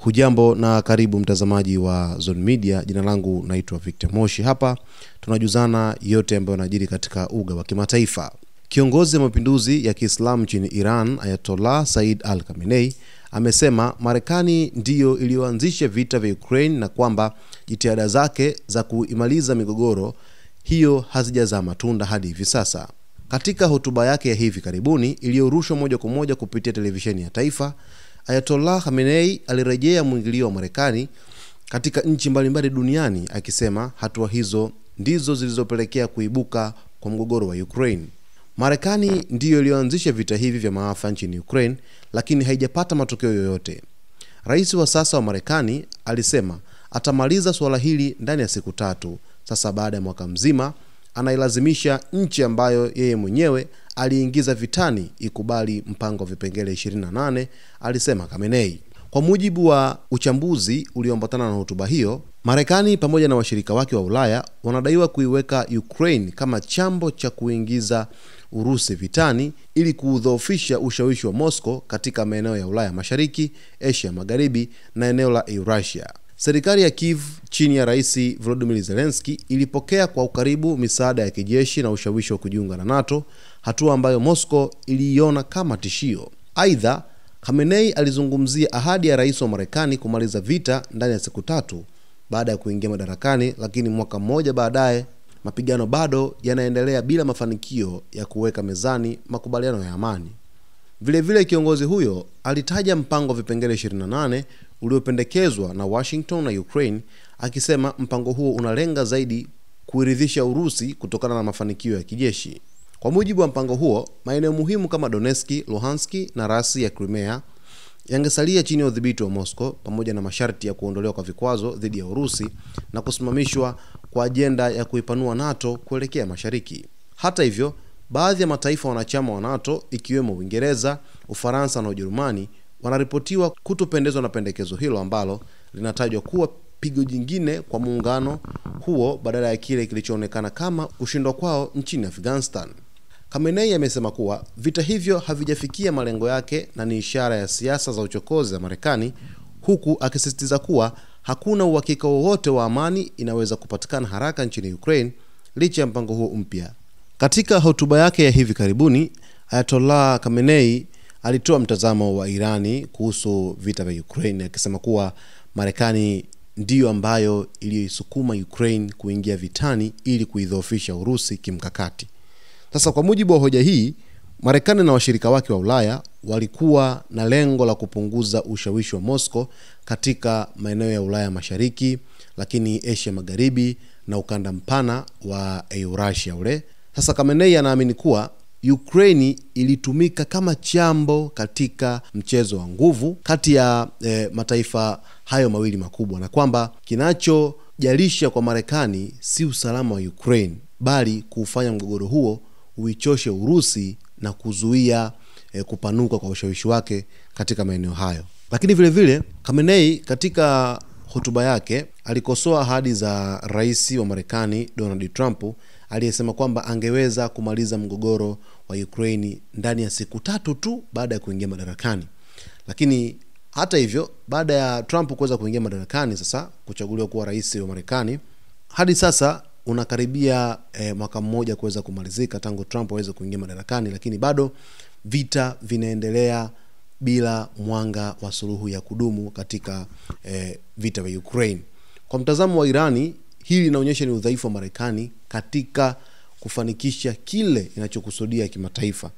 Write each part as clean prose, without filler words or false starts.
Hujambo na karibu mtazamaji wa Zone Media. Jina langu naitwa Victor Moshi. Hapa tunajuzana yote ambayo yanajiri katika uga wa kimataifa. Kiongozi wa mapinduzi ya Kiislamu nchini Iran, Ayatollah Said Al-Khamenei, amesema Marekani ndiyo iliyoanzisha vita vya Ukraine na kwamba jitihada zake za kuimaliza migogoro hiyo hazijazaa matunda hadi hivi sasa. Katika hotuba yake ya hivi karibuni iliyorushwa moja kwa moja kupitia televisheni ya taifa, Ayatollah Khamenei alirejea mwingilio wa Marekani katika nchi mbalimbali duniani, akisema hatua hizo ndizo zilizopelekea kuibuka kwa mgogoro wa Ukraine. Marekani ndiyo iliyoanzisha vita hivi vya maafa nchini Ukraine, lakini haijapata matokeo yoyote. Rais wa sasa wa Marekani alisema atamaliza swala hili ndani ya siku 3. Sasa baada ya mwaka mzima anailazimisha nchi ambayo yeye mwenyewe aliingiza vitani ikubali mpango wa vipengele 28, alisema Khamenei. Kwa mujibu wa uchambuzi ulioambatana na hotuba hiyo, Marekani pamoja na washirika wake wa Ulaya wanadaiwa kuiweka Ukraine kama chambo cha kuingiza Urusi vitani ili kuudhoofisha ushawishi wa Moscow katika maeneo ya Ulaya Mashariki, Asia Magharibi na eneo la Eurasia. Serikali ya Kiev chini ya Rais Volodymyr Zelensky ilipokea kwa ukaribu misaada ya kijeshi na ushawishi wa kujiunga na NATO, hatua ambayo Moscow iliiona kama tishio. Aidha, Khamenei alizungumzia ahadi ya rais wa Marekani kumaliza vita ndani ya siku 3 baada ya kuingia madarakani, lakini mwaka mmoja baadaye mapigano bado yanaendelea bila mafanikio ya kuweka mezani makubaliano ya amani. Vile vile kiongozi huyo alitaja mpango wa vipengele 28 uliopendekezwa na Washington na Ukraine, akisema mpango huo unalenga zaidi kuiridhisha Urusi kutokana na mafanikio ya kijeshi. Kwa mujibu wa mpango huo, maeneo muhimu kama Donetsk, Luhansk na rasi ya Crimea yangesalia chini ya udhibiti wa Moscow, pamoja na masharti ya kuondolewa kwa vikwazo dhidi ya Urusi na kusimamishwa kwa ajenda ya kuipanua NATO kuelekea mashariki. Hata hivyo, baadhi ya mataifa wanachama wa NATO ikiwemo Uingereza, Ufaransa na Ujerumani wanaripotiwa kutopendezwa na pendekezo hilo ambalo linatajwa kuwa pigo jingine kwa muungano huo badala ya kile kilichoonekana kama kushindwa kwao nchini Afghanistan. Khamenei amesema kuwa vita hivyo havijafikia malengo yake na ni ishara ya siasa za uchokozi za Marekani, huku akisisitiza kuwa hakuna uhakika wowote wa amani inaweza kupatikana haraka nchini Ukraine licha ya mpango huo mpya. Katika hotuba yake ya hivi karibuni, Ayatollah Khamenei alitoa mtazamo wa Irani kuhusu vita vya Ukraine, akisema kuwa Marekani ndiyo ambayo iliyoisukuma Ukraine kuingia vitani ili kuidhoofisha Urusi kimkakati. Sasa kwa mujibu wa hoja hii, Marekani na washirika wake wa Ulaya walikuwa na lengo la kupunguza ushawishi wa Moscow katika maeneo ya Ulaya Mashariki, lakini Asia Magharibi na ukanda mpana wa Eurasia ule. Sasa Khamenei anaamini kuwa Ukraine ilitumika kama chambo katika mchezo wa nguvu kati ya mataifa hayo mawili makubwa, na kwamba kinachojalisha kwa Marekani si usalama wa Ukraine bali kufanya mgogoro huo uichoshe Urusi na kuzuia kupanuka kwa ushawishi wake katika maeneo hayo. Lakini vile vile Khamenei katika hotuba yake alikosoa ahadi za rais wa Marekani Donald Trump, aliyesema kwamba angeweza kumaliza mgogoro wa Ukraine ndani ya siku 3 tu baada ya kuingia madarakani. Lakini hata hivyo, baada ya Trump kuweza kuingia madarakani, sasa kuchaguliwa kuwa rais wa Marekani, hadi sasa unakaribia mwaka mmoja kuweza kumalizika tangu Trump aweze kuingia madarakani, lakini bado vita vinaendelea bila mwanga wa suluhu ya kudumu katika vita vya Ukraine. Kwa mtazamo wa Irani, hili linaonyesha ni udhaifu wa Marekani katika kufanikisha kile inachokusudia kimataifa,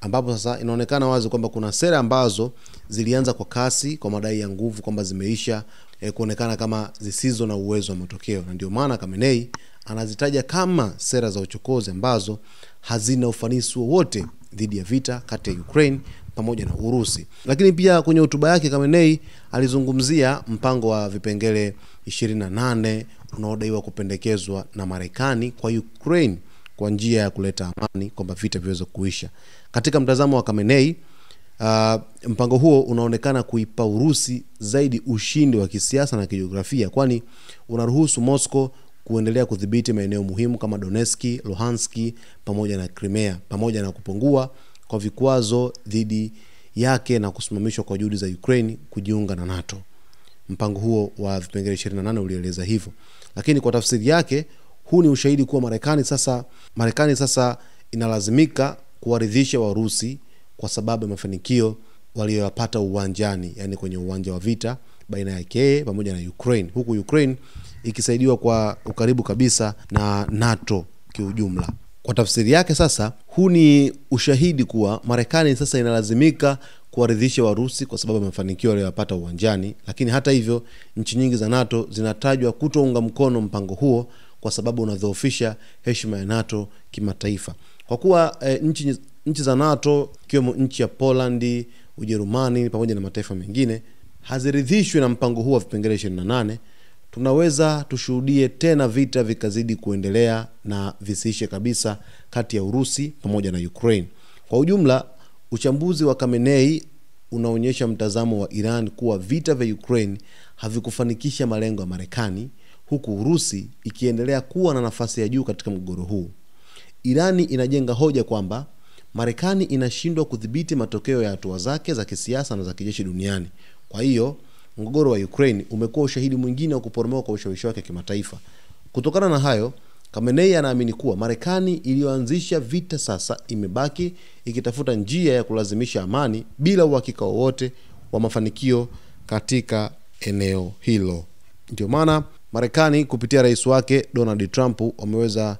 ambapo sasa inaonekana wazi kwamba kuna sera ambazo zilianza kwa kasi kwa madai ya nguvu kwamba zimeisha kuonekana kama zisizo na uwezo wa matokeo, na ndio maana Khamenei anazitaja kama sera za uchokozi ambazo hazina ufanisi wowote dhidi ya vita kati ya Ukraine pamoja na Urusi. Lakini pia kwenye hotuba yake Khamenei alizungumzia mpango wa vipengele 28 unaodaiwa kupendekezwa na Marekani kwa Ukraine kwa njia ya kuleta amani, kwamba vita viweze kuisha. Katika mtazamo wa Khamenei, mpango huo unaonekana kuipa Urusi zaidi ushindi wa kisiasa na kijiografia, kwani unaruhusu Moscow kuendelea kudhibiti maeneo muhimu kama Donetsk, Luhansk pamoja na Crimea, pamoja na kupungua kwa vikwazo dhidi yake na kusimamishwa kwa juhudi za Ukraine kujiunga na NATO. mpango huo wa vipengele 28 ulieleza hivyo. Lakini kwa tafsiri yake, huu ni ushahidi kuwa Marekani sasa inalazimika kuwaridhisha Warusi kwa sababu ya mafanikio waliyopata uwanjani, yani kwenye uwanja wa vita baina yake pamoja na Ukraine, huku Ukraine ikisaidiwa kwa ukaribu kabisa na NATO kiujumla. Kwa tafsiri yake sasa, huu ni ushahidi kuwa Marekani sasa inalazimika kuwaridhisha Warusi kwa sababu ya mafanikio waliyopata uwanjani. Lakini hata hivyo, nchi nyingi za NATO zinatajwa kutounga mkono mpango huo kwa sababu unadhoofisha heshima ya NATO kimataifa. Kwa kuwa nchi za NATO ikiwemo nchi ya Poland, Ujerumani pamoja na mataifa mengine haziridhishwi na mpango huu wa vipengele 28, tunaweza tushuhudie tena vita vikazidi kuendelea na visiishe kabisa kati ya Urusi pamoja na Ukraine. Kwa ujumla, uchambuzi wa Khamenei unaonyesha mtazamo wa Iran kuwa vita vya Ukraine havikufanikisha malengo ya Marekani, huku Urusi ikiendelea kuwa na nafasi ya juu katika mgogoro huu. Irani inajenga hoja kwamba Marekani inashindwa kudhibiti matokeo ya hatua zake za kisiasa na za kijeshi duniani. Kwa hiyo, mgogoro wa Ukraine umekuwa ushahidi mwingine wa kuporomoka kwa ushawishi wake kimataifa. Kutokana na hayo, Khamenei anaamini kuwa Marekani iliyoanzisha vita sasa imebaki ikitafuta njia ya kulazimisha amani bila uhakika wowote wa mafanikio katika eneo hilo. Ndio maana Marekani kupitia rais wake Donald Trump wameweza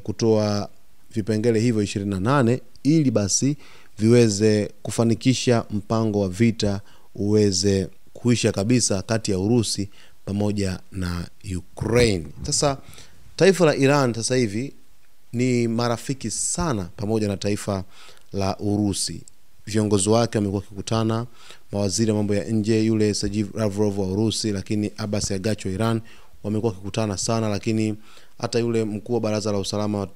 kutoa vipengele hivyo 28 ili basi viweze kufanikisha mpango wa vita uweze kuisha kabisa kati ya Urusi pamoja na Ukraine. Sasa taifa la Iran sasa hivi ni marafiki sana pamoja na taifa la Urusi. Viongozi wake wamekuwa kukutana, mawaziri wa mambo ya nje yule Sergey Lavrov wa Urusi, lakini Abbas Araghchi wa Iran wamekuwa kukutana sana, lakini hata yule mkuu wa baraza la usalama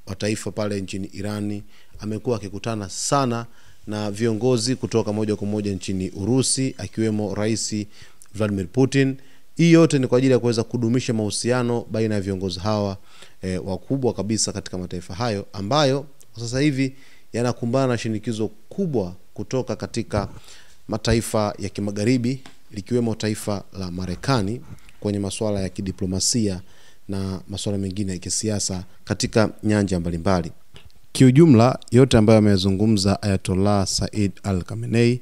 wa taifa pale nchini Irani amekuwa akikutana sana na viongozi kutoka moja kwa moja nchini Urusi, akiwemo Rais Vladimir Putin. Hii yote ni kwa ajili ya kuweza kudumisha mahusiano baina ya viongozi hawa wakubwa kabisa katika mataifa hayo, ambayo sasa hivi yanakumbana na shinikizo kubwa kutoka katika mataifa ya kimagharibi, likiwemo taifa la Marekani kwenye masuala ya kidiplomasia na masuala mengine ya kisiasa katika nyanja mbalimbali. Kiujumla, yote ambayo amezungumza Ayatollah Said Al-Khamenei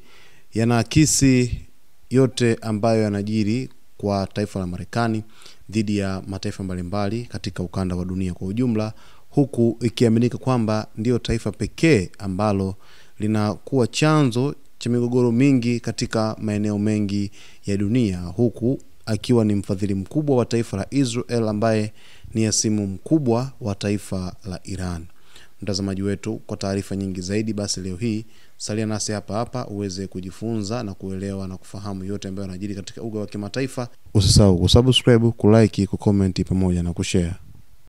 yanaakisi yote ambayo yanajiri kwa taifa la Marekani dhidi ya mataifa mbalimbali katika ukanda wa dunia kwa ujumla, huku ikiaminika kwamba ndio taifa pekee ambalo linakuwa chanzo cha migogoro mingi katika maeneo mengi ya dunia, huku akiwa ni mfadhili mkubwa wa taifa la Israel ambaye ni hasimu mkubwa wa taifa la Iran. Mtazamaji wetu, kwa taarifa nyingi zaidi, basi leo hii salia nasi hapa uweze kujifunza na kuelewa na kufahamu yote ambayo yanajiri katika uga wa kimataifa. Usisahau kusubscribe, kulike, kucomment pamoja na kushare.